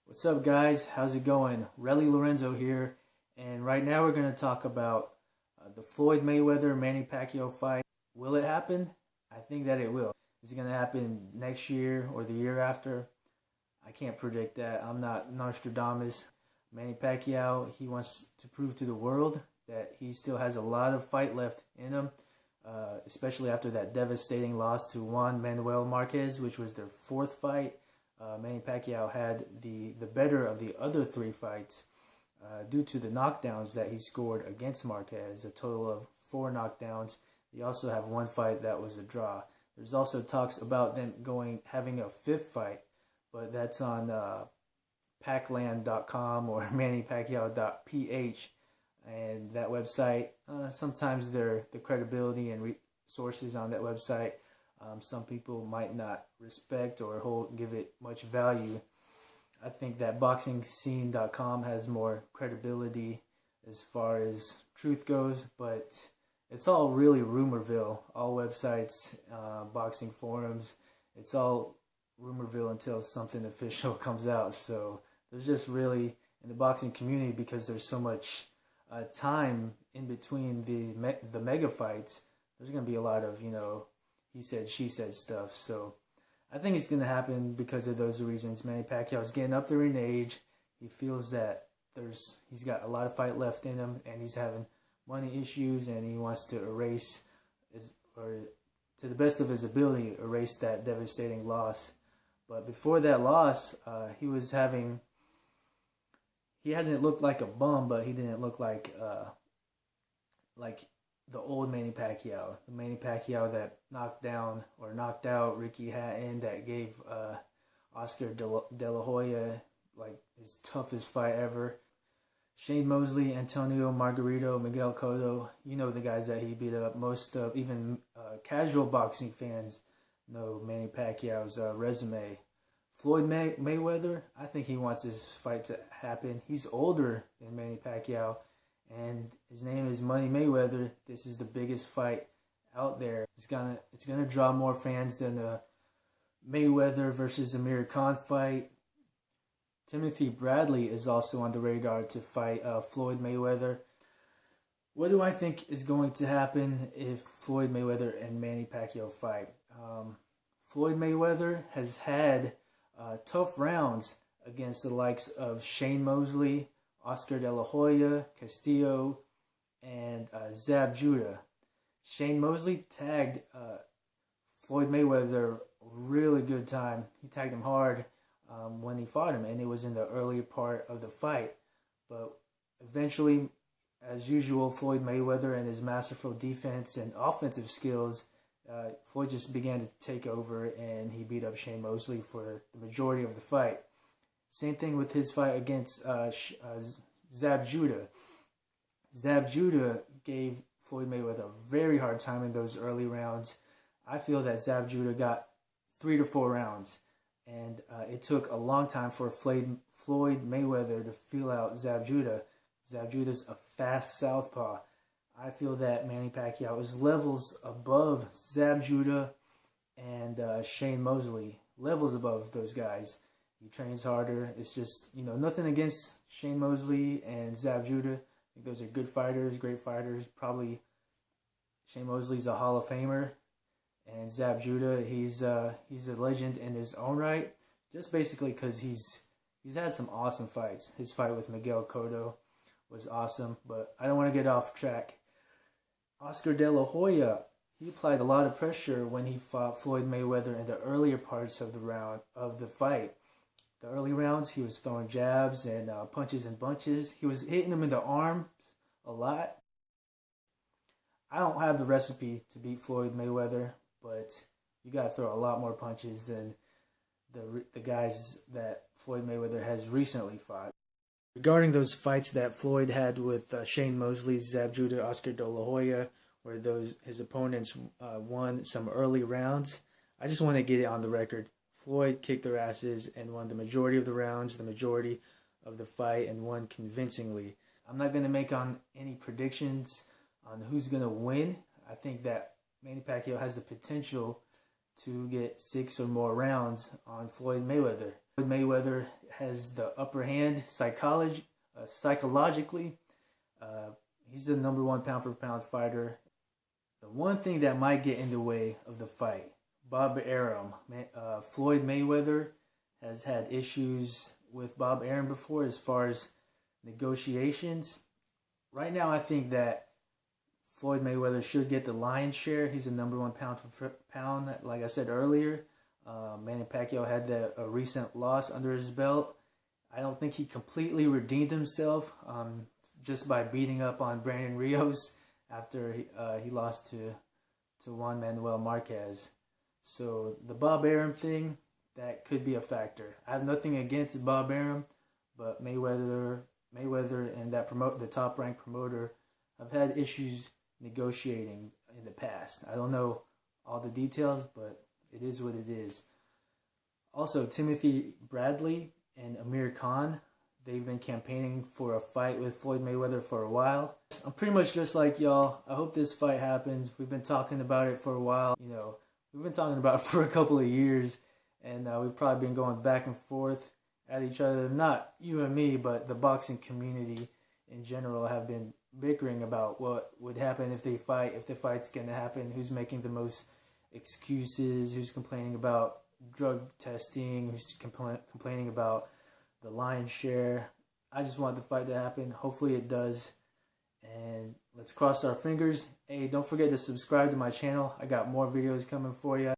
What's up, guys? How's it going? Relly Lorenzo here, and right now we're going to talk about the Floyd Mayweather Manny Pacquiao fight. Will it happen? I think that it will. Is it going to happen next year or the year after? I can't predict that. I'm not Nostradamus. Manny Pacquiao, he wants to prove to the world that he still has a lot of fight left in him, especially after that devastating loss to Juan Manuel Marquez, which was their fourth fight. Manny Pacquiao had the better of the other three fights due to the knockdowns that he scored against Marquez, a total of 4 knockdowns. They also have one fight that was a draw. There's also talks about them having a fifth fight, but that's on Pacland.com or MannyPacquiao.ph, and that website. Sometimes the credibility and sources on that website, some people might not respect or give it much value. I think that BoxingScene.com has more credibility as far as truth goes, but it's all really rumorville. All websites, boxing forums, it's all rumorville until something official comes out. So there's just really, in the boxing community, because there's so much time in between the mega fights, there's going to be a lot of, he said, she said stuff. So I think it's going to happen because of those reasons. Manny Pacquiao is getting up there in age. He feels that he's got a lot of fight left in him, and he's having money issues, and he wants to to the best of his ability, erase that devastating loss. But before that loss, he hasn't looked like a bum, but he didn't look like the old Manny Pacquiao, the Manny Pacquiao that knocked out Ricky Hatton, that gave Oscar De La Hoya like his toughest fight ever. Shane Mosley, Antonio Margarito, Miguel Cotto, the guys that he beat up. Most of even casual boxing fans know Manny Pacquiao's resume. Floyd Mayweather, I think he wants this fight to happen. He's older than Manny Pacquiao, and his name is Money Mayweather. This is the biggest fight out there. It's gonna draw more fans than the Mayweather versus Amir Khan fight. Timothy Bradley is also on the radar to fight Floyd Mayweather. What do I think is going to happen if Floyd Mayweather and Manny Pacquiao fight? Floyd Mayweather has had tough rounds against the likes of Shane Mosley, Oscar De La Hoya, Castillo, and Zab Judah. Shane Mosley tagged Floyd Mayweather a really good time. He tagged him hard when he fought him, and it was in the early part of the fight. But eventually, as usual, Floyd Mayweather and his masterful defense and offensive skills, Floyd just began to take over, and he beat up Shane Mosley for the majority of the fight. Same thing with his fight against Zab Judah. Zab Judah gave Floyd Mayweather a very hard time in those early rounds. I feel that Zab Judah got 3 to 4 rounds, and it took a long time for Floyd Mayweather to feel out Zab Judah. Zab Judah's a fast southpaw. I feel that Manny Pacquiao is levels above Zab Judah and Shane Mosley. Levels above those guys. He trains harder. It's just, nothing against Shane Mosley and Zab Judah. I think those are good fighters, great fighters. Probably Shane Mosley's a Hall of Famer, and Zab Judah, he's a legend in his own right. Just basically because he's had some awesome fights. His fight with Miguel Cotto was awesome, but I don't want to get off track. Oscar De La Hoya, he applied a lot of pressure when he fought Floyd Mayweather in the earlier parts of the fight. The early rounds, he was throwing jabs and punches and bunches. He was hitting him in the arms a lot. I don't have the recipe to beat Floyd Mayweather, but you got to throw a lot more punches than the guys that Floyd Mayweather has recently fought. Regarding those fights that Floyd had with Shane Mosley, Zab Judah, Oscar De La Hoya, where his opponents won some early rounds, I just want to get it on the record. Floyd kicked their asses and won the majority of the rounds, the majority of the fight, and won convincingly. I'm not going to make any predictions on who's going to win. I think that Manny Pacquiao has the potential to get 6 or more rounds on Floyd Mayweather. Mayweather has the upper hand psychologically. He's the #1 pound for pound fighter. The one thing that might get in the way of the fight, Bob Arum. Floyd Mayweather has had issues with Bob Arum before as far as negotiations. Right now, I think that Floyd Mayweather should get the lion's share. He's the #1 pound for pound, like I said earlier. Manny Pacquiao had a recent loss under his belt. I don't think he completely redeemed himself just by beating up on Brandon Rios after he lost to Juan Manuel Marquez. So the Bob Arum thing, that could be a factor. I have nothing against Bob Arum, but Mayweather and the top ranked promoter have had issues negotiating in the past. I don't know all the details, but it is what it is. Also, Timothy Bradley and Amir Khan, they've been campaigning for a fight with Floyd Mayweather for a while. I'm pretty much just like y'all. I hope this fight happens. We've been talking about it for a while. We've been talking about it for a couple of years, and we've probably been going back and forth at each other. Not you and me, but the boxing community in general have been bickering about what would happen if they fight, if the fight's going to happen, who's making the most excuses, who's complaining about drug testing, who's complaining about the lion's share. I just want the fight to happen. Hopefully it does. And let's cross our fingers. Hey, don't forget to subscribe to my channel. I got more videos coming for you.